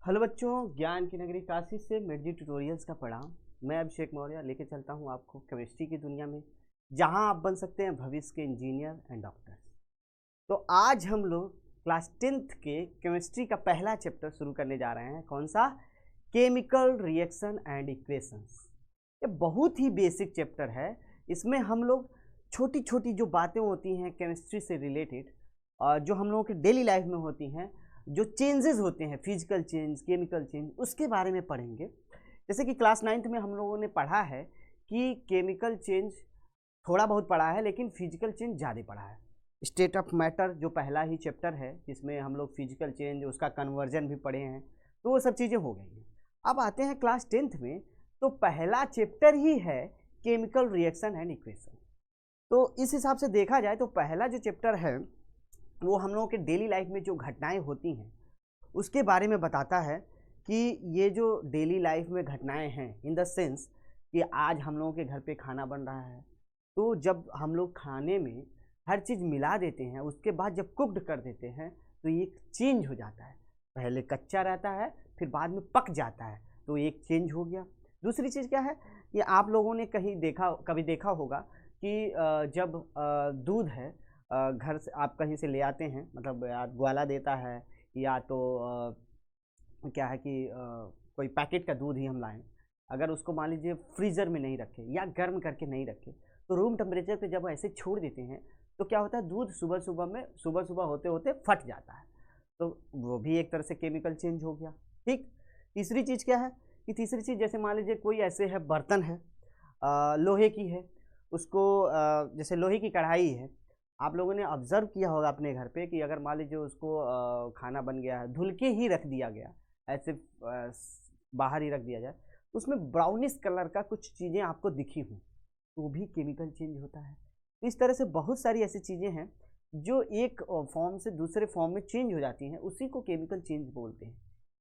Hello बच्चों, ज्ञान की नगरी काशी से मिर्जी ट्यूटोरियल्स का प्रणाम। मैं अभिषेक मौर्य लेके चलता हूँ आपको केमिस्ट्री की दुनिया में, जहाँ आप बन सकते हैं भविष्य के इंजीनियर एंड डॉक्टर्स। तो आज हम लोग क्लास 10th के केमिस्ट्री का पहला चैप्टर शुरू करने जा रहे हैं। कौन सा? Chemical reaction and equations. ये बहुत ही बेसिक चैप्टर है। इसमें हम लोग छोटी छोटी जो बातें होती हैं केमिस्ट्री से रिलेटेड, जो हम लोगों के डेली लाइफ में होती हैं, जो चेंजेस होते हैं, फिजिकल चेंज, केमिकल चेंज, उसके बारे में पढ़ेंगे। जैसे कि क्लास 9th में हम लोगों ने पढ़ा है कि केमिकल चेंज थोड़ा बहुत पढ़ा है, लेकिन फिजिकल चेंज ज़्यादा पढ़ा है। स्टेट ऑफ मैटर जो पहला ही चैप्टर है, जिसमें हम लोग फिजिकल चेंज, उसका कन्वर्जन भी पढ़े हैं, तो वो सब चीज़ें हो गई हैं। अब आते हैं क्लास 10th में, तो पहला चैप्टर ही है केमिकल रिएक्शन एंड इक्वेशन। तो इस हिसाब से देखा जाए तो पहला जो चैप्टर है वो हम लोगों के डेली लाइफ में जो घटनाएं होती हैं उसके बारे में बताता है कि ये जो डेली लाइफ में घटनाएं हैं, इन द सेंस कि आज हम लोगों के घर पे खाना बन रहा है, तो जब हम लोग खाने में हर चीज़ मिला देते हैं, उसके बाद जब कुक्ड कर देते हैं तो ये चेंज हो जाता है। पहले कच्चा रहता है, फिर बाद में पक जाता है, तो एक चेंज हो गया। दूसरी चीज़ क्या है, ये आप लोगों ने कभी देखा होगा कि जब दूध है, घर से आप कहीं से ले आते हैं, मतलब या ग्वाला देता है, या तो क्या है कि कोई पैकेट का दूध ही हम लाएं, अगर उसको मान लीजिए फ्रीज़र में नहीं रखे या गर्म करके नहीं रखे, तो रूम टेम्परेचर पे जब ऐसे छोड़ देते हैं तो क्या होता है, दूध सुबह सुबह होते होते फट जाता है। तो वो भी एक तरह से केमिकल चेंज हो गया। ठीक। तीसरी चीज़ क्या है कि तीसरी चीज़, जैसे मान लीजिए कोई ऐसे है बर्तन है, लोहे की है, उसको जैसे लोहे की कढ़ाई है, आप लोगों ने ऑब्जर्व किया होगा अपने घर पे कि अगर मान लीजिए उसको खाना बन गया है, धुल के ही रख दिया गया, ऐसे बाहर ही रख दिया जाए, तो उसमें ब्राउनिश कलर का कुछ चीज़ें आपको दिखी हों, तो भी केमिकल चेंज होता है। तो इस तरह से बहुत सारी ऐसी चीज़ें हैं जो एक फॉर्म से दूसरे फॉर्म में चेंज हो जाती हैं, उसी को केमिकल चेंज बोलते हैं।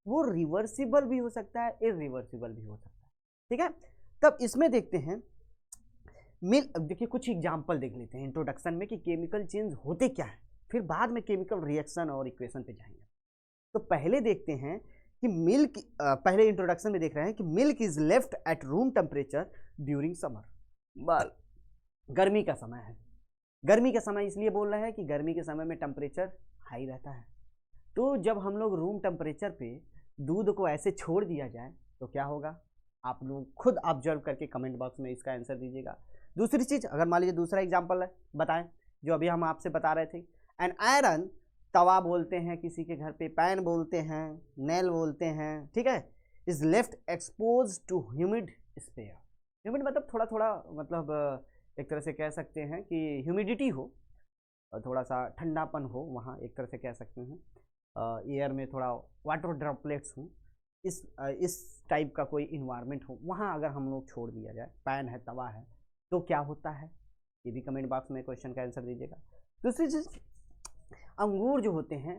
वो रिवर्सिबल भी हो सकता है, इरिवर्सिबल भी हो सकता है। ठीक है। तब इसमें देखते हैं देखिए कुछ एग्जाम्पल देख लेते हैं इंट्रोडक्शन में कि केमिकल चेंज होते क्या है, फिर बाद में केमिकल रिएक्शन और इक्वेशन पे जाएंगे। तो पहले देखते हैं कि मिल्क, पहले इंट्रोडक्शन में देख रहे हैं कि milk is left at room temperature during summer. गर्मी का समय है। गर्मी का समय इसलिए बोल रहे हैं कि गर्मी के समय में टेम्परेचर हाई रहता है। तो जब हम लोग रूम टेम्परेचर पे दूध को ऐसे छोड़ दिया जाए तो क्या होगा, आप लोग खुद ऑब्जर्व करके कमेंट बॉक्स में इसका आंसर दीजिएगा। दूसरी चीज़, अगर मान लीजिए दूसरा एग्जाम्पल है, बताएं, जो अभी हम आपसे बता रहे थे, एन आयरन, तवा बोलते हैं किसी के घर पे, पैन बोलते हैं, नेल बोलते हैं, ठीक है, is left expose to humid sphere. Humid मतलब थोड़ा थोड़ा, मतलब एक तरह से कह सकते हैं कि ह्यूमिडिटी हो, थोड़ा सा ठंडापन हो वहाँ, एक तरह से कह सकते हैं, एयर में थोड़ा वाटर ड्रॉपलेट्स हों, इस टाइप का कोई इन्वायरमेंट हो, वहाँ अगर हम लोग छोड़ दिया जाए, पैन है, तवा है, तो क्या होता है, ये भी कमेंट बॉक्स में क्वेश्चन का आंसर दीजिएगा। दूसरी चीज़, अंगूर जो होते हैं,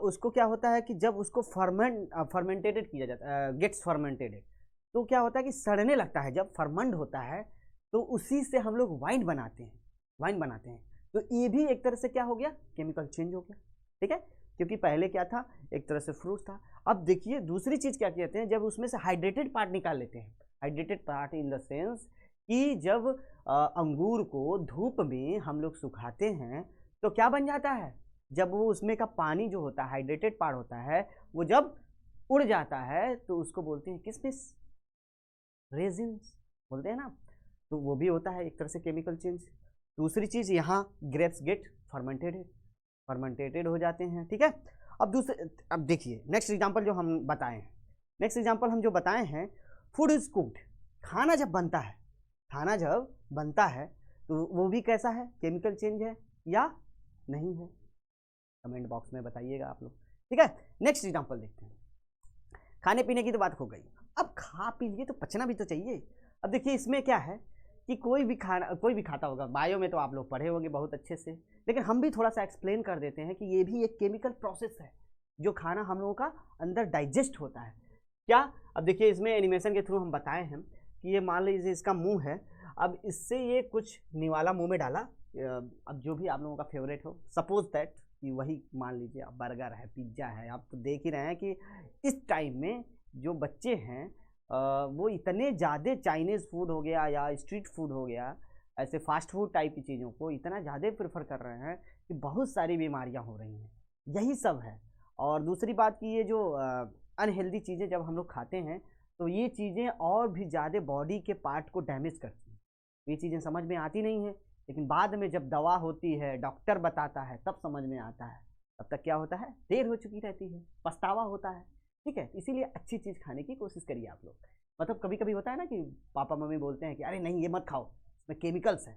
उसको क्या होता है कि जब उसको फर्मेंटेड किया जाता है, गेट्स फर्मेंटेड, तो क्या होता है कि सड़ने लगता है। जब फर्मेंट होता है तो उसी से हम लोग वाइन बनाते हैं। तो ये भी एक तरह से क्या हो गया, केमिकल चेंज हो गया। ठीक है, क्योंकि पहले क्या था, एक तरह से फ्रूट था। अब देखिए दूसरी चीज़ क्या कहते हैं, जब उसमें से हाइड्रेटेड पार्ट निकाल लेते हैं, hydrated part in the sense कि जब अंगूर को धूप में हम लोग सुखाते हैं तो क्या बन जाता है, जब वो उसमें का पानी जो होता है, हाइड्रेटेड पार्ट होता है, वो जब उड़ जाता है तो उसको बोलते हैं किसमिस, रेजिन्स बोलते हैं ना। तो वो भी होता है एक तरह से केमिकल चेंज। दूसरी चीज़, यहाँ ग्रेप्स गेट फर्मेंटेटेड हो जाते हैं। ठीक है। अब देखिए नेक्स्ट एग्जाम्पल जो हम बताए हैं, नेक्स्ट एग्जाम्पल हम जो बताए हैं, फूड इज कुक्ड, खाना जब बनता है तो वो भी कैसा है, केमिकल चेंज है या नहीं है, कमेंट बॉक्स में बताइएगा आप लोग। ठीक है। नेक्स्ट एग्जांपल देखते हैं। खाने पीने की तो बात हो गई, अब खा पी लिए तो पचना भी तो चाहिए। अब देखिए इसमें क्या है कि कोई भी खाता होगा, बायो में तो आप लोग पढ़े होंगे बहुत अच्छे से, लेकिन हम भी थोड़ा सा एक्सप्लेन कर देते हैं कि ये भी एक केमिकल प्रोसेस है, जो खाना हम लोगों का अंदर डाइजेस्ट होता है। क्या, अब देखिए इसमें एनिमेशन के थ्रू हम बताए हैं कि ये मान लीजिए इसका मुंह है, अब इससे ये कुछ निवाला मुंह में डाला, अब जो भी आप लोगों का फेवरेट हो, सपोज दैट कि वही मान लीजिए आप बर्गर है, पिज्ज़ा है, आप तो देख ही रहे हैं कि इस टाइम में जो बच्चे हैं वो इतने ज़्यादा चाइनीज़ फूड हो गया या स्ट्रीट फूड हो गया, ऐसे फास्ट फूड टाइप की चीज़ों को इतना ज़्यादा प्रेफर कर रहे हैं कि बहुत सारी बीमारियां हो रही हैं, यही सब है। और दूसरी बात कि ये जो अनहेल्दी चीज़ें जब हम लोग खाते हैं तो ये चीज़ें और भी ज़्यादा बॉडी के पार्ट को डैमेज करती हैं। ये चीज़ें समझ में आती नहीं है, लेकिन बाद में जब दवा होती है, डॉक्टर बताता है, तब समझ में आता है। तब तक क्या होता है, देर हो चुकी रहती है, पछतावा होता है। ठीक है, इसीलिए अच्छी चीज़ खाने की कोशिश करिए आप लोग। मतलब कभी कभी होता है ना कि पापा मम्मी बोलते हैं कि अरे नहीं ये मत खाओ, इसमें केमिकल्स है।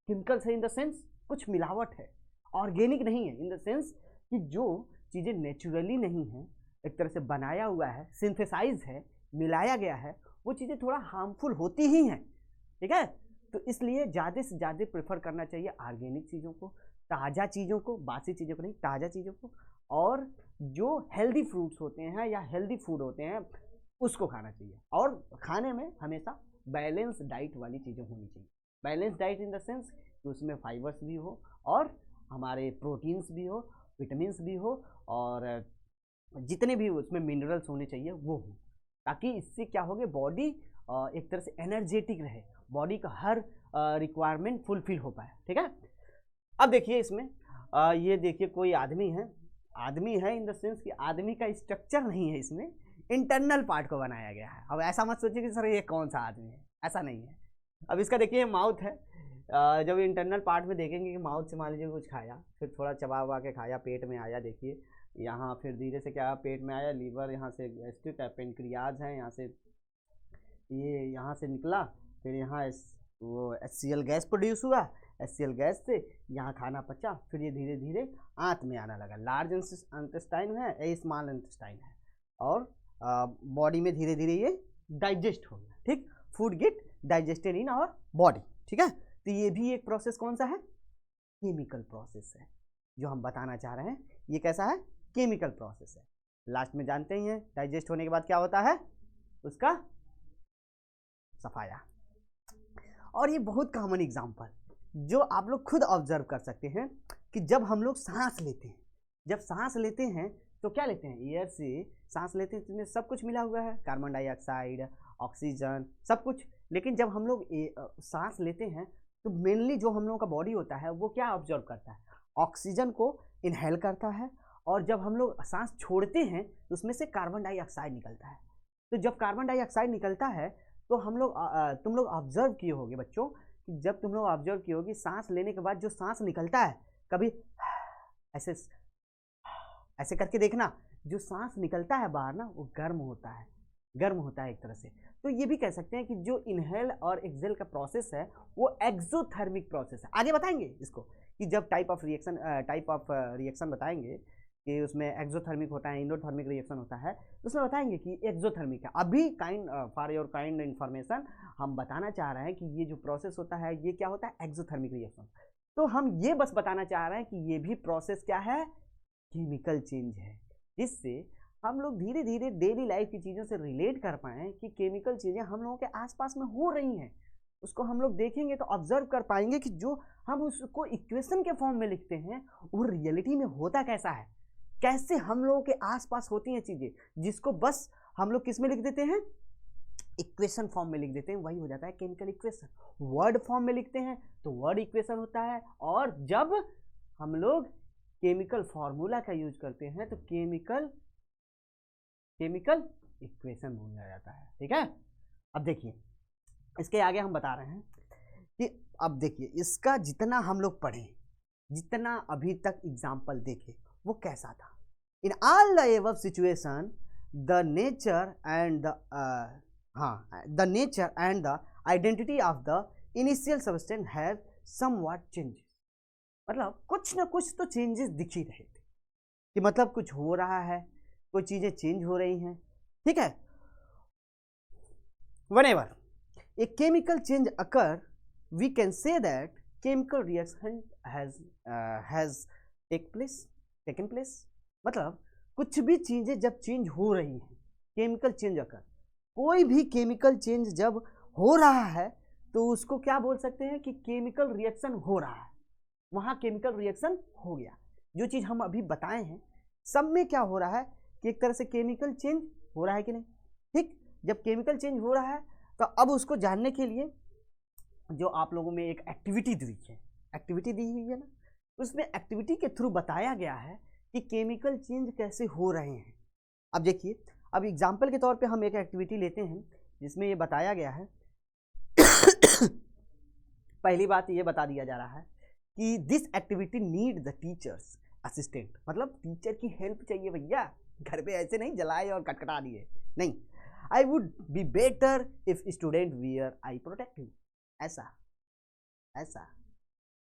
केमिकल्स है इन द सेंस कुछ मिलावट है, ऑर्गेनिक नहीं है इन द सेंस कि जो चीज़ें नेचुरली नहीं है, एक तरह से बनाया हुआ है, सिंथेसाइज है, मिलाया गया है, वो चीज़ें थोड़ा हार्मफुल होती ही हैं। ठीक है, तो इसलिए ज़्यादा से ज़्यादा प्रेफर करना चाहिए ऑर्गेनिक चीज़ों को, ताज़ा चीज़ों को, बासी चीज़ों को नहीं, ताज़ा चीज़ों को। और जो हेल्दी फ्रूट्स होते हैं या हेल्दी फूड होते हैं उसको खाना चाहिए। और खाने में हमेशा बैलेंस डाइट वाली चीज़ें होनी चाहिए। Balance diet in the sense कि उसमें फाइबर्स भी हो और हमारे प्रोटीन्स भी हो, विटामिन्स भी हो, और जितने भी उसमें मिनरल्स होने चाहिए वो हो, ताकि इससे क्या होगा, बॉडी एक तरह से एनर्जेटिक रहे, बॉडी का हर रिक्वायरमेंट फुलफिल हो पाए। ठीक है, अब देखिए इसमें ये देखिए कोई आदमी है इन द सेंस कि आदमी का स्ट्रक्चर नहीं है, इसमें इंटरनल पार्ट को बनाया गया है। अब ऐसा मत सोचिए कि सर ये कौन सा आदमी है, ऐसा नहीं है। अब इसका देखिए माउथ है, जब इंटरनल पार्ट में देखेंगे कि माउथ से मान लीजिए कुछ खाया, फिर थोड़ा चबा वबा के खाया, पेट में आया, देखिए यहाँ, फिर धीरे से क्या पेट में आया, लीवर, यहाँ से गैस्ट्रिक है, पेनक्रियाज है, यहाँ से ये यहाँ से निकला, फिर यहाँ वो HCl गैस प्रोड्यूस हुआ, HCl गैस से यहाँ खाना पचा, फिर ये धीरे धीरे आंत में आना लगा। लार्ज इंटेस्टाइन है, ये स्मॉल इंटेस्टाइन है, और बॉडी में धीरे धीरे ये डाइजेस्ट हो गया। ठीक, food get digested in our body. ठीक है, तो ये भी एक प्रोसेस कौन सा है, केमिकल प्रोसेस है जो हम बताना चाह रहे हैं। ये कैसा है, केमिकल प्रोसेस है। लास्ट में जानते ही हैं डाइजेस्ट होने के बाद क्या होता है, उसका सफाया। और ये बहुत कॉमन एग्जांपल जो आप लोग खुद ऑब्जर्व कर सकते हैं कि जब हम लोग सांस लेते हैं, जब सांस लेते हैं तो क्या लेते हैं, एयर से सांस लेते हैं, इसमें सब कुछ मिला हुआ है, कार्बन डाइऑक्साइड, ऑक्सीजन, सब कुछ। लेकिन जब हम लोग सांस लेते हैं तो मेनली जो हम लोगों का बॉडी होता है वो क्या ऑब्जर्व करता है, ऑक्सीजन को इनहेल करता है, और जब हम लोग सांस छोड़ते हैं तो उसमें से कार्बन डाइऑक्साइड निकलता है। तो जब कार्बन डाइऑक्साइड निकलता है तो हम लोग तुम लोग ऑब्जर्व किए होगे बच्चों कि जब तुम लोग ऑब्जर्व किए होगे सांस लेने के बाद जो सांस निकलता है, कभी ऐसे ऐसे करके देखना, जो सांस निकलता है बाहर ना, वो गर्म होता है, गर्म होता है एक तरह से। तो ये भी कह सकते हैं कि जो इनहेल और एक्सेल का प्रोसेस है वो एक्सोथर्मिक प्रोसेस है। आगे बताएंगे इसको कि जब टाइप ऑफ रिएक्शन बताएंगे कि उसमें एक्सोथर्मिक होता है, इंडोथर्मिक रिएक्शन होता है, तो उसमें बताएंगे कि एक्सोथर्मिक है। अभी फॉर योर काइंड इन्फॉर्मेशन हम बताना चाह रहे हैं कि ये जो प्रोसेस होता है ये क्या होता है, एक्सोथर्मिक रिएक्शन। तो हम ये बस बताना चाह रहे हैं कि ये भी प्रोसेस क्या है, केमिकल चेंज है, जिससे हम लोग धीरे धीरे डेली लाइफ की चीज़ों से रिलेट कर पाएँ कि केमिकल चीज़ें हम लोगों के आसपास में हो रही हैं। उसको हम लोग देखेंगे तो ऑब्जर्व कर पाएंगे कि जो हम उसको इक्वेशन के फॉर्म में लिखते हैं वो रियलिटी में होता कैसा है, कैसे हम लोगों के आसपास होती हैं चीज़ें, जिसको बस हम लोग किस में लिख देते हैं, इक्वेशन फॉर्म में लिख देते हैं, वही हो जाता है केमिकल इक्वेशन। वर्ड फॉर्म में लिखते हैं तो वर्ड इक्वेशन होता है, और जब हम लोग केमिकल फॉर्मूला का यूज करते हैं तो केमिकल इक्वेशन बोला जाता है। ठीक है, अब देखिए इसके आगे हम बता रहे हैं कि अब देखिए इसका जितना हम लोग पढ़ें, जितना अभी तक एग्जाम्पल देखे, वो कैसा था। In all the above situation the nature and the identity of the initial substance have somewhat changes. मतलब कुछ ना कुछ तो चेंजेस दिख ही रहे थे कि मतलब कुछ हो रहा है, कोई चीजें चेंज हो रही हैं। ठीक है, whenever a chemical change occur we can say that chemical reaction has taken place। मतलब कुछ भी चीजें जब चेंज हो रही हैं, केमिकल चेंज अकर, कोई भी केमिकल चेंज जब हो रहा है तो उसको क्या बोल सकते हैं कि केमिकल रिएक्शन हो रहा है, वहां केमिकल रिएक्शन हो गया। जो चीज़ हम अभी बताए हैं, सब में क्या हो रहा है कि एक तरह से केमिकल चेंज हो रहा है कि नहीं। ठीक, जब केमिकल चेंज हो रहा है तो अब उसको जानने के लिए जो आप लोगों में एक एक्टिविटी दी है, एक्टिविटी दी हुई है ना, उसमें एक्टिविटी के थ्रू बताया गया है कि केमिकल चेंज कैसे हो रहे हैं। अब देखिए, अब एग्जाम्पल के तौर पे हम एक एक्टिविटी लेते हैं जिसमें ये बताया गया है पहली बात ये बता दिया जा रहा है कि this activity need the teachers assistant, मतलब टीचर की हेल्प चाहिए भैया, घर पे ऐसे नहीं जलाए और कटकटा दिए, नहीं। I would be better if student wear I protective, ऐसा ऐसा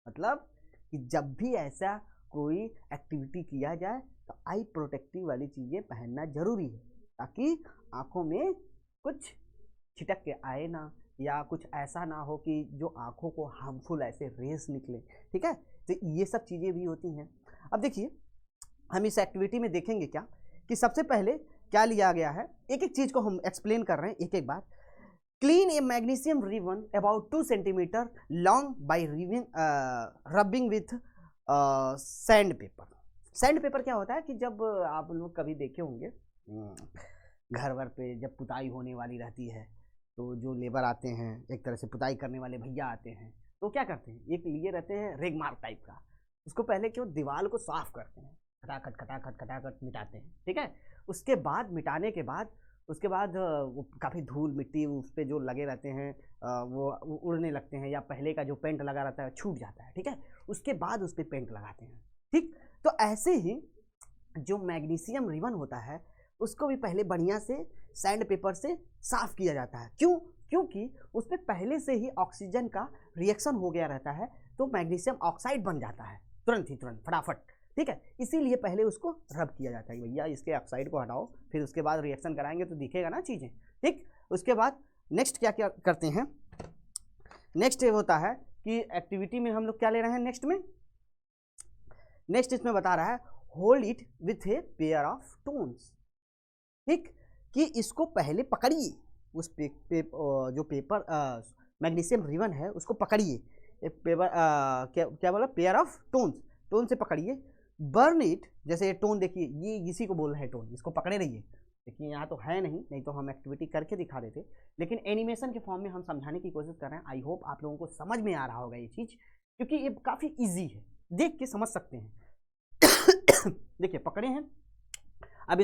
मतलब कि जब भी ऐसा कोई एक्टिविटी किया जाए तो आई प्रोटेक्टिव वाली चीज़ें पहनना जरूरी है, ताकि आंखों में कुछ छिटक के आए ना, या कुछ ऐसा ना हो कि जो आंखों को हार्मफुल ऐसे रेस निकले। ठीक है, तो ये सब चीज़ें भी होती हैं। अब देखिए, हम इस एक्टिविटी में देखेंगे क्या कि सबसे पहले क्या लिया गया है, एक एक चीज़ को हम एक्सप्लेन कर रहे हैं एक एक बार। Clean a magnesium ribbon about 2 centimetre long by rubbing with sand paper. Sand paper क्या होता है कि जब आप लोग कभी देखे होंगे घर वर पे जब पुताई होने वाली रहती है तो जो लेबर आते हैं, एक तरह से पुताई करने वाले भैया आते हैं, तो क्या करते हैं, एक लिए रहते हैं रेगमार्क टाइप का, उसको पहले क्यों दीवार को साफ करते हैं, खटाखट खटाखट खटाखट मिटाते हैं। ठीक है, उसके बाद मिटाने के बाद उसके बाद वो काफ़ी धूल मिट्टी उस पर जो लगे रहते हैं वो उड़ने लगते हैं, या पहले का जो पेंट लगा रहता है छूट जाता है। ठीक है, उसके बाद उस पर पेंट लगाते हैं। ठीक, तो ऐसे ही जो मैग्नीशियम रिबन होता है उसको भी पहले बढ़िया से सैंड पेपर से साफ किया जाता है। क्यों? क्योंकि उस पर पहले से ही ऑक्सीजन का रिएक्शन हो गया रहता है, तो मैग्नीशियम ऑक्साइड बन जाता है तुरंत ही, तुरंत फटाफट। ठीक है, इसीलिए पहले उसको रब किया जाता है, भैया इसके ऑक्साइड को हटाओ, फिर उसके बाद रिएक्शन कराएंगे तो दिखेगा ना चीज़ें। ठीक, उसके बाद नेक्स्ट क्या क्या करते हैं, नेक्स्ट ये होता है कि एक्टिविटी में हम लोग क्या ले रहे हैं नेक्स्ट इसमें बता रहा है hold it with a pair of tongs. ठीक, कि इसको पहले पकड़िए, उस जो पेपर मैग्नीशियम रिबन है उसको पकड़िए, पेपर क्या बोला, पेयर ऑफ टोन से पकड़िए। बर्न इट, जैसे ये टोन देखिए, ये इसी को बोल रहे हैं टोन, इसको पकड़े रहिए। देखिए यहाँ तो है नहीं तो हम एक्टिविटी करके दिखा देते, लेकिन एनिमेशन के फॉर्म में हम समझाने की कोशिश कर रहे हैं। आई होप आप लोगों को समझ में आ रहा होगा ये चीज़, क्योंकि ये काफ़ी ईजी है, देख के समझ सकते हैं। देखिए पकड़े हैं, अब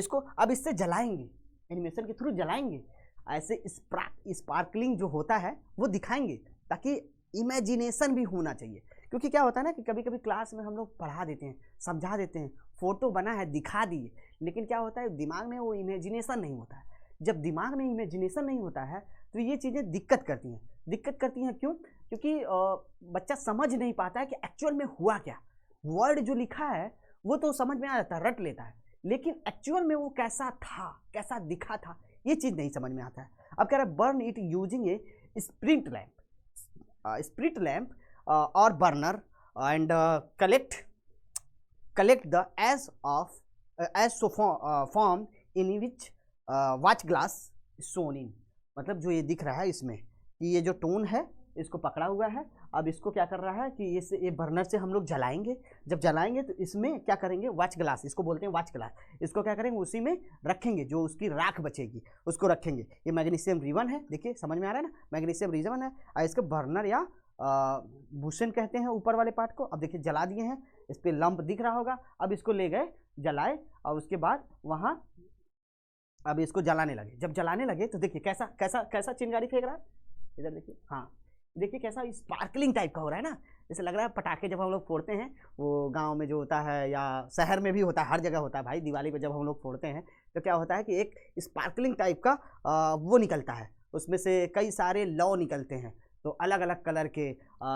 इससे जलाएंगे, एनिमेशन के थ्रू जलाएंगे, ऐसे स्पार्कलिंग जो होता है वो दिखाएंगे, ताकि इमेजिनेशन भी होना चाहिए। क्योंकि क्या होता है ना कि कभी कभी क्लास में हम लोग पढ़ा देते हैं, समझा देते हैं, फोटो बना है दिखा दिए, लेकिन क्या होता है दिमाग में वो इमेजिनेशन नहीं होता है। जब दिमाग में इमेजिनेशन नहीं होता है तो ये चीज़ें दिक्कत करती हैं। क्यों? क्योंकि बच्चा समझ नहीं पाता है कि एक्चुअल में हुआ क्या। वर्ड जो लिखा है वो तो समझ में आ जाता है, रट लेता है, लेकिन एक्चुअल में वो कैसा था, कैसा दिखा था, ये चीज़ नहीं समझ में आता है। अब कह रहा है burn it using a spirit lamp और burner and collect the ash formed in which watch glass shown in. मतलब जो ये दिख रहा है इसमें कि ये जो टोन है इसको पकड़ा हुआ है, अब इसको क्या कर रहा है कि ये बर्नर से हम लोग जलाएंगे। जब जलाएंगे तो इसमें क्या करेंगे, वॉच ग्लास, इसको बोलते हैं वॉच ग्लास, इसको क्या करेंगे उसी में रखेंगे, जो उसकी राख बचेगी उसको रखेंगे। ये मैग्नीशियम रिबन है, देखिए समझ में आ रहा है ना, मैग्नीशियम रिबन है, और इसको बर्नर या भूषण कहते हैं ऊपर वाले पार्ट को। अब देखिए जला दिए हैं, इस पर लंप दिख रहा होगा, अब इसको ले गए जलाए, और उसके बाद वहाँ अब इसको जलाने लगे। जब जलाने लगे तो देखिए कैसा कैसा कैसा चिंगारी फेंक रहा है, इधर देखिए, हाँ देखिए कैसा स्पार्कलिंग टाइप का हो रहा है ना, जैसे लग रहा है पटाखे जब हम लोग फोड़ते हैं, वो गांव में जो होता है या शहर में भी होता है, हर जगह होता है भाई, दिवाली को जब हम लोग फोड़ते हैं तो क्या होता है कि एक स्पार्कलिंग टाइप का वो निकलता है, उसमें से कई सारे लौ निकलते हैं, तो अलग अलग कलर के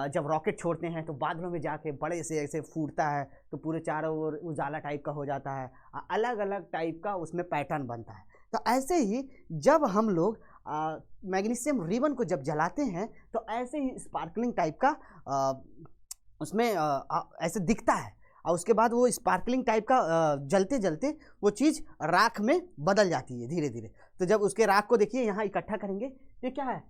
जब रॉकेट छोड़ते हैं तो बादलों में जाके बड़े से ऐसे फूटता है, तो पूरे चारों ओर उजाला टाइप का हो जाता है, अलग अलग टाइप का उसमें पैटर्न बनता है। तो ऐसे ही जब हम लोग मैग्नीशियम रिबन को जब जलाते हैं तो ऐसे ही स्पार्कलिंग टाइप का उसमें ऐसे दिखता है, और उसके बाद वो स्पार्कलिंग टाइप का जलते जलते वो चीज़ राख में बदल जाती है धीरे धीरे। तो जब उसके राख को देखिए यहाँ इकट्ठा करेंगे, ये क्या है,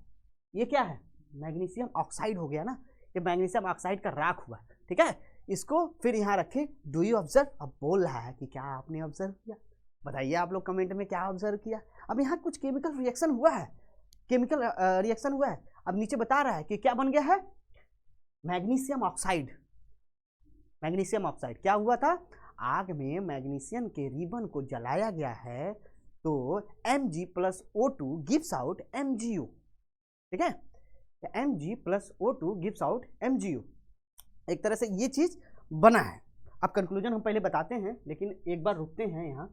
ये क्या है, मैग्नीशियम ऑक्साइड हो गया ना, ये मैग्नीशियम ऑक्साइड का राख हुआ। ठीक है, इसको फिर यहाँ रखे, डू यू ऑब्जर्व। अब बोल रहा है कि क्या आपने ऑब्जर्व किया, बताइए आप लोग कमेंट में क्या ऑब्जर्व किया। अब यहाँ कुछ केमिकल रिएक्शन हुआ है, केमिकल रिएक्शन हुआ है। अब नीचे बता रहा है कि क्या बन गया है, मैग्नीशियम ऑक्साइड। मैग्नीशियम ऑक्साइड क्या हुआ था, आग में मैग्नीशियम के रिबन को जलाया गया है तो Mg+O2 गिव्स आउट MgO, ठीक है, Mg+O2 गिव्स आउट MgO। एक तरह से ये चीज बना है। अब कंक्लूजन हम पहले बताते हैं, लेकिन एक बार रुकते हैं यहाँ।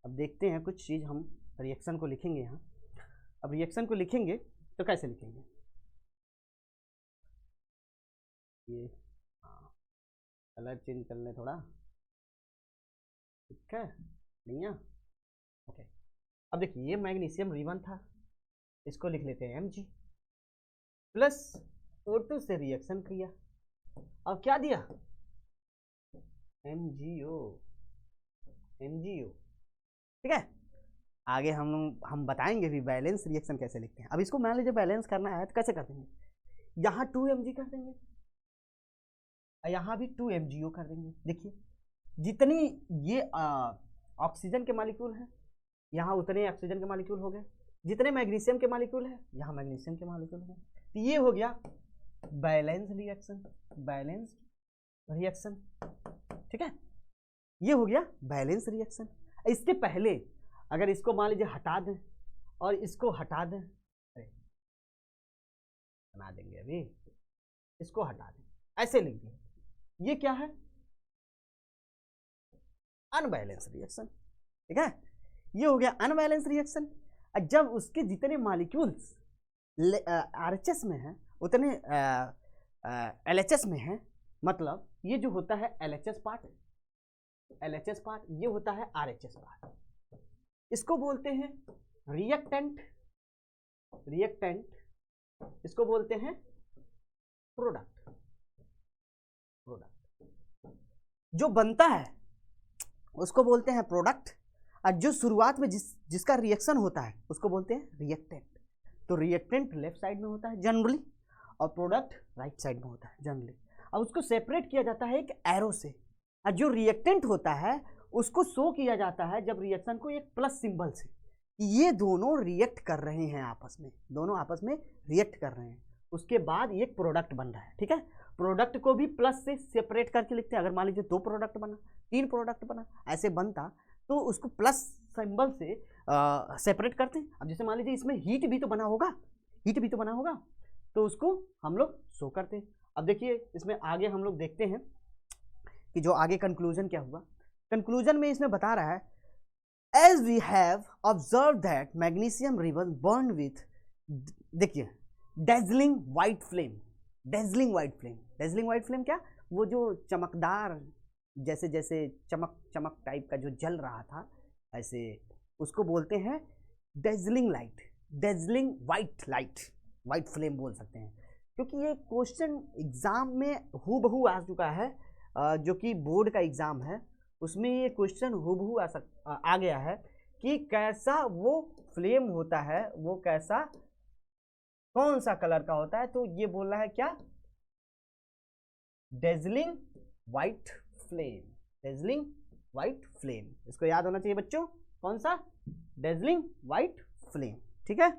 अब देखते हैं कुछ चीज, हम रिएक्शन को लिखेंगे यहाँ। अब रिएक्शन को लिखेंगे तो कैसे लिखेंगे, ये कलर चेंज कर लें थोड़ा, ठीक है, बढ़िया, ओके। अब देखिए ये मैग्नीशियम रिबन था, इसको लिख लेते हैं Mg प्लस O2 से रिएक्शन किया, अब क्या दिया, MgO, ठीक है। आगे हम बताएंगे भी बैलेंस रिएक्शन कैसे लिखते हैं। अब इसको मान लीजिए बैलेंस करना है तो कैसे कर देंगे, यहाँ 2Mg कर देंगे, यहाँ भी 2MgO कर देंगे। देखिए जितनी ये ऑक्सीजन के मॉलिक्यूल हैं, यहाँ उतने ऑक्सीजन के मॉलिक्यूल हो गए, जितने मैग्नीशियम के मॉलिक्यूल हैं यहाँ मैग्नीशियम के मॉलिक्यूल हो गए। तो ये हो गया बैलेंस रिएक्शन, बैलेंस रिएक्शन, ठीक है, ये हो गया बैलेंस रिएक्शन। इसके पहले अगर इसको मान लीजिए हटा दें और इसको हटा दें, बना देंगे अभी, इसको हटा दें, ऐसे लिख दें, ये क्या है, अनबैलेंस रिएक्शन, ठीक है, ये हो गया अनबैलेंस रिएक्शन। जब उसके जितने मॉलिक्यूल्स RHS में हैं उतने LHS में हैं, मतलब ये जो होता है LHS पार्ट, ये होता है RHS पार्ट, इसको बोलते हैं रिएक्टेंट, इसको बोलते हैं प्रोडक्ट, जो बनता है उसको बोलते हैं प्रोडक्ट, और जो शुरुआत में जिसका रिएक्शन होता है उसको बोलते हैं रिएक्टेंट। तो रिएक्टेंट लेफ्ट साइड में होता है जनरली, और प्रोडक्ट राइट साइड में होता है जनरली। अब उसको सेपरेट किया जाता है एक एरो से, और जो रिएक्टेंट होता है उसको शो किया जाता है जब रिएक्शन को एक प्लस सिंबल से, ये दोनों रिएक्ट कर रहे हैं आपस में, दोनों आपस में रिएक्ट कर रहे हैं, उसके बाद एक प्रोडक्ट बन रहा है, ठीक है। प्रोडक्ट को भी प्लस से सेपरेट करके लिखते हैं। अगर मान लीजिए 2 प्रोडक्ट बना, 3 प्रोडक्ट बना, ऐसे बनता तो उसको प्लस सिंबल से सेपरेट करते हैं। अब जैसे मान लीजिए इसमें हीट भी तो बना होगा, तो उसको हम लोग शो करते हैं। अब देखिए इसमें आगे हम लोग देखते हैं कि जो आगे कंक्लूजन क्या हुआ। कंक्लूजन में इसमें बता रहा है, as we have observe that magnesium ribbon burn with, देखिए dazzling white flame, dazzling white flame क्या, वो जो चमकदार जैसे जैसे चमक टाइप का जो जल रहा था, ऐसे उसको बोलते हैं dazzling light, dazzling white flame बोल सकते हैं। क्योंकि ये क्वेश्चन एग्जाम में हूबहू आ चुका है, जो कि बोर्ड का एग्जाम है उसमें ये क्वेश्चन हूबहू आ गया है कि कैसा वो फ्लेम होता है, वो कैसा कौन सा कलर का होता है। तो ये बोल रहा है क्या, डेजलिंग वाइट फ्लेम, इसको याद होना चाहिए बच्चों, कौन सा, डेजलिंग वाइट फ्लेम, ठीक है,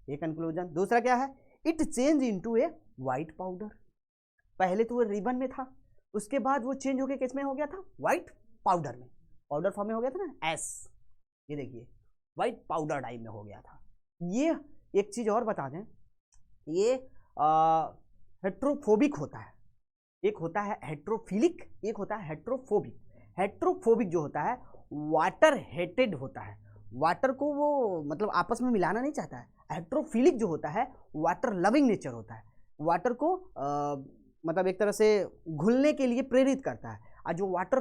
ये कंक्लूजन। दूसरा क्या है, it change into A white powder, पहले तो वो रिबन में था, उसके बाद वो चेंज होके किस में हो गया था, व्हाइट पाउडर में, पाउडर फॉर्म में हो गया था ना, एस, ये देखिए व्हाइट पाउडर टाइप में हो गया था। ये एक चीज और बता दें, ये हेट्रोफोबिक होता है, एक होता है हेट्रोफिलिक, एक होता है हेट्रोफोबिक। हेट्रोफोबिक जो होता है वाटर हेटेड होता है, वाटर को वो मतलब आपस में मिलाना नहीं चाहता है। हेट्रोफिलिक जो होता है वाटर लविंग नेचर होता है, वाटर को मतलब एक तरह से घुलने के लिए प्रेरित करता है। और जो वाटर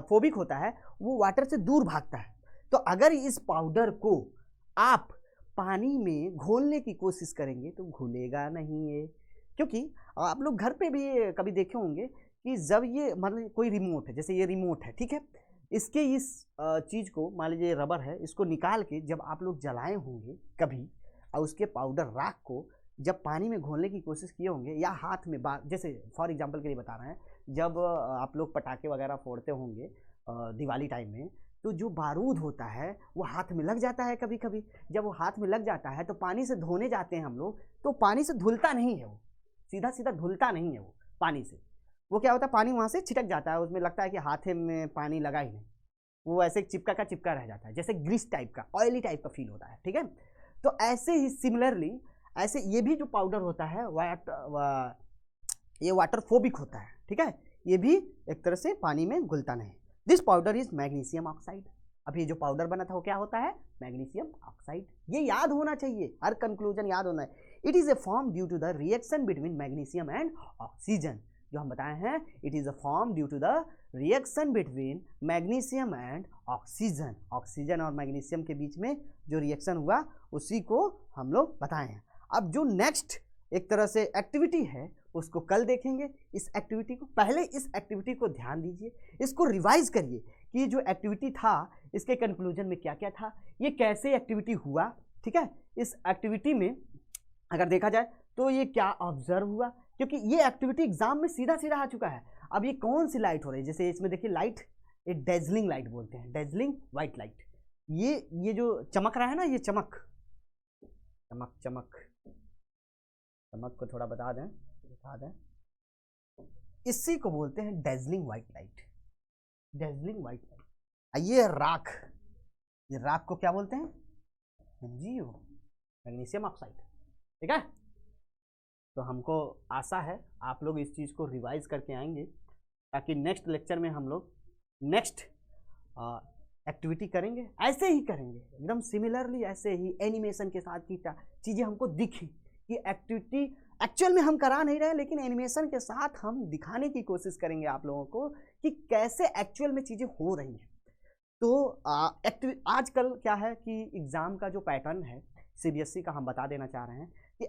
फोबिक होता है वो वाटर से दूर भागता है। तो अगर इस पाउडर को आप पानी में घोलने की कोशिश करेंगे तो घुलेगा नहीं है, क्योंकि आप लोग घर पे भी कभी देखे होंगे कि जब ये मतलब कोई रिमोट है, जैसे ये रिमोट है, ठीक है, इसके इस चीज़ को मान लीजिए रबर है, इसको निकाल के जब आप लोग जलाए होंगे कभी, और उसके पाउडर राख को जब पानी में घोलने की कोशिश किए होंगे या हाथ में जैसे फॉर एग्जांपल के लिए बता रहे हैं, जब आप लोग पटाखे वगैरह फोड़ते होंगे दिवाली टाइम में, तो जो बारूद होता है वो हाथ में लग जाता है कभी कभी। जब वो हाथ में लग जाता है तो पानी से धोने जाते हैं हम लोग, तो पानी से धुलता नहीं है, वो सीधा सीधा धुलता नहीं है वो पानी से। वो क्या होता है, पानी वहाँ से छिटक जाता है, उसमें लगता है कि हाथ में पानी लगा ही नहीं, वो ऐसे चिपका का चिपका रह जाता है, जैसे ग्रीस टाइप का, ऑयली टाइप का फील होता है। ठीक है, तो ऐसे ही सिमिलरली ऐसे ये भी जो पाउडर होता है ये वाटरफोबिक होता है। ठीक है, ये भी एक तरह से पानी में घुलता नहीं। This powder is magnesium oxide. अब ये जो पाउडर बना था वो क्या होता है, मैग्नीशियम ऑक्साइड। ये याद होना चाहिए, हर कंक्लूजन याद होना है। It is a form due to the reaction between magnesium and oxygen. जो हम बताए हैं, it is a form due to the reaction between magnesium and oxygen. Oxygen और मैग्नीशियम के बीच में जो रिएक्शन हुआ उसी को हम लोग बताए हैं। अब जो नेक्स्ट एक तरह से एक्टिविटी है उसको कल देखेंगे। इस एक्टिविटी को, पहले इस एक्टिविटी को ध्यान दीजिए, इसको रिवाइज करिए कि जो एक्टिविटी था इसके कंक्लूजन में क्या क्या था, ये कैसे एक्टिविटी हुआ। ठीक है, इस एक्टिविटी में अगर देखा जाए तो ये क्या ऑब्जर्व हुआ, क्योंकि ये एक्टिविटी एग्जाम में सीधा सीधा आ चुका है। अब ये कौन सी लाइट हो रही है, जैसे इसमें देखिए लाइट, एक डेजलिंग लाइट बोलते हैं, डेजलिंग व्हाइट लाइट। ये जो चमक रहा है ना, ये चमक चमक चमक चमक को थोड़ा बता दें, इसी को बोलते हैं dazzling white light, dazzling white light. ये राख, ये राख को क्या बोलते हैं, MgO, मैग्नीशियम ऑक्साइड। ठीक है, तो हमको आशा है आप लोग इस चीज को रिवाइज करके आएंगे, ताकि नेक्स्ट लेक्चर में हम लोग नेक्स्ट एक्टिविटी करेंगे, ऐसे ही करेंगे एकदम सिमिलरली, ऐसे ही एनिमेशन के साथ की चीजें हमको दिखी कि एक्टिविटी एक्चुअल में हम करा नहीं रहे, लेकिन एनिमेशन के साथ हम दिखाने की कोशिश करेंगे आप लोगों को कि कैसे एक्चुअल में चीज़ें हो रही हैं। तो आजकल क्या है कि एग्ज़ाम का जो पैटर्न है CBSE का, हम बता देना चाह रहे हैं कि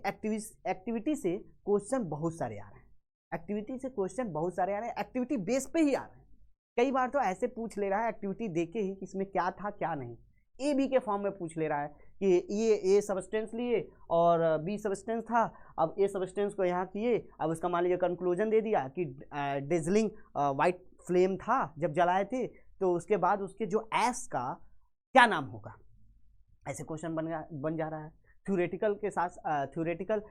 एक्टिविटी से क्वेश्चन बहुत सारे आ रहे हैं, एक्टिविटी से क्वेश्चन बहुत सारे आ रहे हैं, एक्टिविटी बेस पे ही आ रहे हैं। कई बार तो ऐसे पूछ ले रहा है एक्टिविटी देके ही कि इसमें क्या था क्या नहीं, AB के फॉर्म में पूछ ले रहा है कि ये A सब्सटेंस लिए और B सब्सटेंस था, अब A सब्सटेंस को यहाँ किए, अब उसका मान लीजिए कंक्लूजन दे दिया कि डेजलिंग वाइट फ्लेम था जब जलाए थे, तो उसके बाद उसके जो ऐश का क्या नाम होगा, ऐसे क्वेश्चन बन जा रहा है। थ्योरेटिकल के साथ थ्योरेटिकल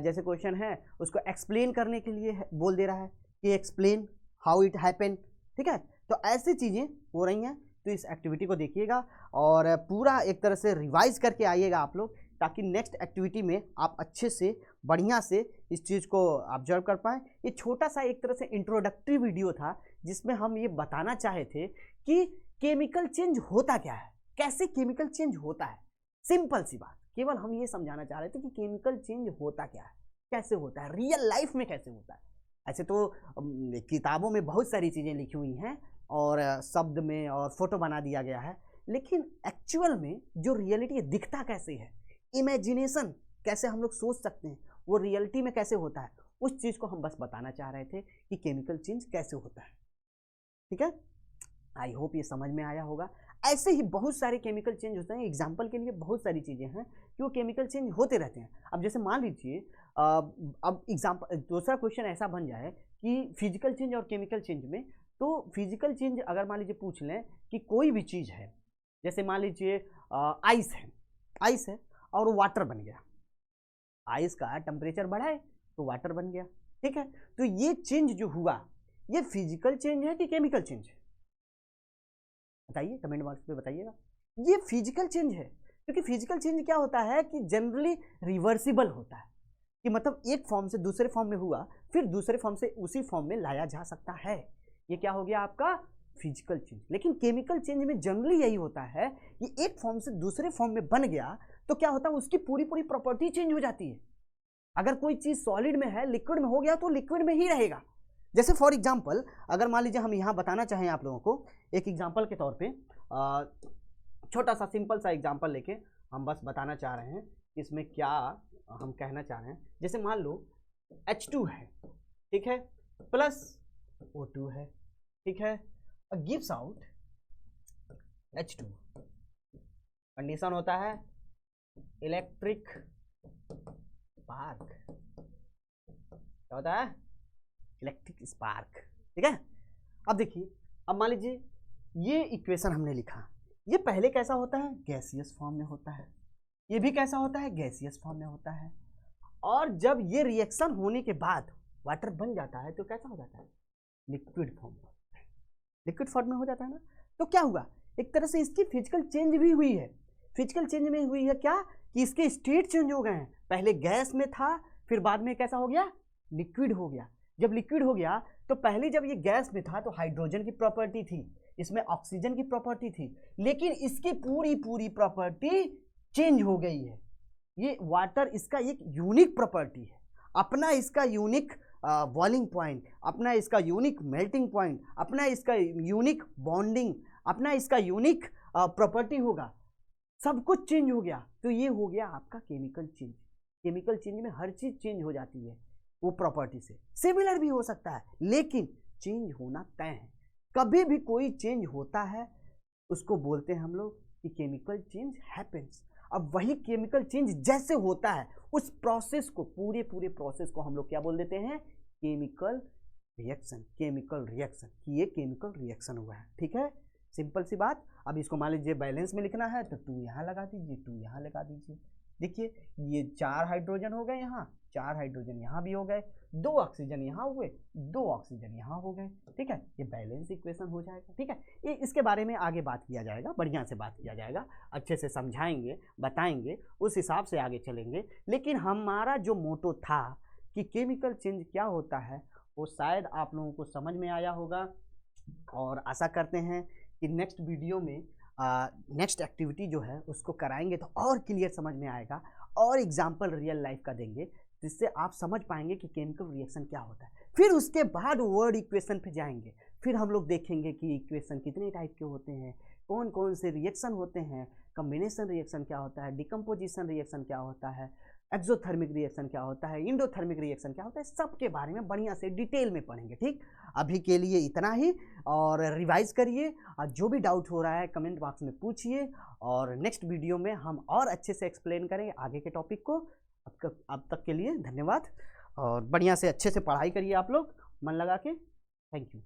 जैसे क्वेश्चन है उसको एक्सप्लेन करने के लिए बोल दे रहा है कि एक्सप्लेन हाउ इट हैपन। ठीक है, तो ऐसी चीज़ें हो रही हैं। तो इस एक्टिविटी को देखिएगा और पूरा एक तरह से रिवाइज करके आइएगा आप लोग, ताकि नेक्स्ट एक्टिविटी में आप अच्छे से बढ़िया से इस चीज़ को ऑब्जर्व कर पाएँ। ये छोटा सा एक तरह से इंट्रोडक्टरी वीडियो था जिसमें हम ये बताना चाहे थे कि केमिकल चेंज होता क्या है, कैसे केमिकल चेंज होता है। सिंपल सी बात, केवल हम ये समझाना चाह रहे थे कि केमिकल चेंज होता क्या है, कैसे होता है, रियल लाइफ में कैसे होता है। ऐसे तो किताबों में बहुत सारी चीज़ें लिखी हुई हैं और शब्द में और फोटो बना दिया गया है, लेकिन एक्चुअल में जो रियलिटी दिखता कैसे है, इमेजिनेशन कैसे हम लोग सोच सकते हैं, वो रियलिटी में कैसे होता है, उस चीज़ को हम बस बताना चाह रहे थे कि केमिकल चेंज कैसे होता है। ठीक है, आई होप ये समझ में आया होगा। ऐसे ही बहुत सारे केमिकल चेंज होते हैं, एग्जाम्पल के लिए बहुत सारी चीज़ें हैं कि वो केमिकल चेंज होते रहते हैं। अब जैसे मान लीजिए अब एग्जाम्पल दूसरा क्वेश्चन ऐसा बन जाए कि फिजिकल चेंज और केमिकल चेंज में, तो फिजिकल चेंज अगर मान लीजिए पूछ लें कि कोई भी चीज़ है, जैसे मान लीजिए आइस है और वो वाटर बन गया, आइस का टेम्परेचर बढ़ा है तो वाटर बन गया। ठीक है, तो ये चेंज जो हुआ ये फिजिकल चेंज है कि केमिकल चेंज है, बताइए, कमेंट बॉक्स में बताइएगा। ये फिजिकल चेंज है, क्योंकि फिजिकल चेंज क्या होता है कि जनरली रिवर्सिबल होता है, कि मतलब एक फॉर्म से दूसरे फॉर्म में हुआ, फिर दूसरे फॉर्म से उसी फॉर्म में लाया जा सकता है। ये क्या हो गया आपका फिजिकल चेंज। लेकिन केमिकल चेंज में जनरली यही होता है कि एक फॉर्म से दूसरे फॉर्म में बन गया तो क्या होता है, उसकी पूरी पूरी प्रॉपर्टी चेंज हो जाती है। अगर कोई चीज़ सॉलिड में है, लिक्विड में हो गया तो लिक्विड में ही रहेगा। जैसे फॉर एग्जाम्पल अगर मान लीजिए हम यहाँ बताना चाहें आप लोगों को एक एग्जाम्पल के तौर पे, छोटा सा सिंपल सा एग्जाम्पल लेके हम बस बताना चाह रहे हैं कि इसमें क्या हम कहना चाह रहे हैं। जैसे मान लो H2 है, ठीक है, प्लस O2 है, ठीक है, गिव्स आउट H2। कंडीशन होता है इलेक्ट्रिक स्पार्क, क्या होता है, इलेक्ट्रिक स्पार्क। ठीक है। अब देखिए, अब मान लीजिए ये इक्वेशन हमने लिखा, ये पहले कैसा होता है, गैसियस फॉर्म में होता है, ये भी कैसा होता है, गैसियस फॉर्म में होता है, और जब ये रिएक्शन होने के बाद वाटर बन जाता है तो कैसा हो जाता है, लिक्विड फॉर्म में, लिक्विड फॉर्म में हो जाता है ना। तो क्या हुआ, एक तरह से इसकी फिजिकल चेंज भी हुई है। फिजिकल चेंज में हुई है क्या, कि इसके स्टेट चेंज हो गए हैं, पहले गैस में था, फिर बाद में कैसा हो गया, लिक्विड हो गया। जब लिक्विड हो गया तो पहले जब ये गैस में था तो हाइड्रोजन की प्रॉपर्टी थी, इसमें ऑक्सीजन की प्रॉपर्टी थी, लेकिन इसकी पूरी पूरी प्रॉपर्टी चेंज हो गई है। ये वाटर इसका एक यूनिक प्रॉपर्टी है, अपना इसका यूनिक बॉइलिंग पॉइंट, अपना इसका यूनिक मेल्टिंग पॉइंट, अपना इसका यूनिक बॉन्डिंग, अपना इसका यूनिक प्रॉपर्टी होगा, सब कुछ चेंज हो गया। तो ये हो गया आपका केमिकल चेंज। केमिकल चेंज में हर चीज चेंज हो जाती है वो प्रॉपर्टी से, सिमिलर भी हो सकता है लेकिन चेंज होना तय है। कभी भी कोई चेंज होता है उसको बोलते हैं हम लोग कि केमिकल चेंज हैपेंस। अब वही केमिकल चेंज जैसे होता है उस प्रोसेस को, पूरे प्रोसेस को हम लोग क्या बोल देते हैं, केमिकल रिएक्शन। केमिकल रिएक्शन कि ये केमिकल रिएक्शन हुआ है, ठीक है, सिंपल सी बात। अब इसको मान लीजिए बैलेंस में लिखना है तो 2 यहाँ लगा दीजिए, 2 यहाँ लगा दीजिए। देखिए ये 4 हाइड्रोजन हो गए, यहाँ 4 हाइड्रोजन यहाँ भी हो गए, 2 ऑक्सीजन यहाँ हुए, 2 ऑक्सीजन यहाँ हो गए, ठीक है, ये बैलेंस इक्वेशन हो जाएगा। ठीक है, ये इसके बारे में आगे बात किया जाएगा, बढ़िया से बात किया जाएगा, अच्छे से समझाएंगे, बताएंगे, उस हिसाब से आगे चलेंगे। लेकिन हमारा जो मोटो था कि केमिकल चेंज क्या होता है वो शायद आप लोगों को समझ में आया होगा, और आशा करते हैं कि नेक्स्ट वीडियो में नेक्स्ट एक्टिविटी जो है उसको कराएंगे तो और क्लियर समझ में आएगा, और एग्जाम्पल रियल लाइफ का देंगे जिससे आप समझ पाएंगे कि केमिकल रिएक्शन क्या होता है। फिर उसके बाद वर्ड इक्वेशन पे जाएंगे, फिर हम लोग देखेंगे कि इक्वेशन कितने टाइप के होते हैं, कौन कौन से रिएक्शन होते हैं, कम्बिनेशन रिएक्शन क्या होता है, डिकम्पोजिशन रिएक्शन क्या होता है, एक्सोथर्मिक रिएक्शन क्या होता है, इंडोथर्मिक रिएक्शन क्या होता है, सब के बारे में बढ़िया से डिटेल में पढ़ेंगे। ठीक, अभी के लिए इतना ही, और रिवाइज करिए, और जो भी डाउट हो रहा है कमेंट बॉक्स में पूछिए, और नेक्स्ट वीडियो में हम और अच्छे से एक्सप्लेन करेंगे आगे के टॉपिक को। अब तक के लिए धन्यवाद, और बढ़िया से अच्छे से पढ़ाई करिए आप लोग मन लगा के। Thank you.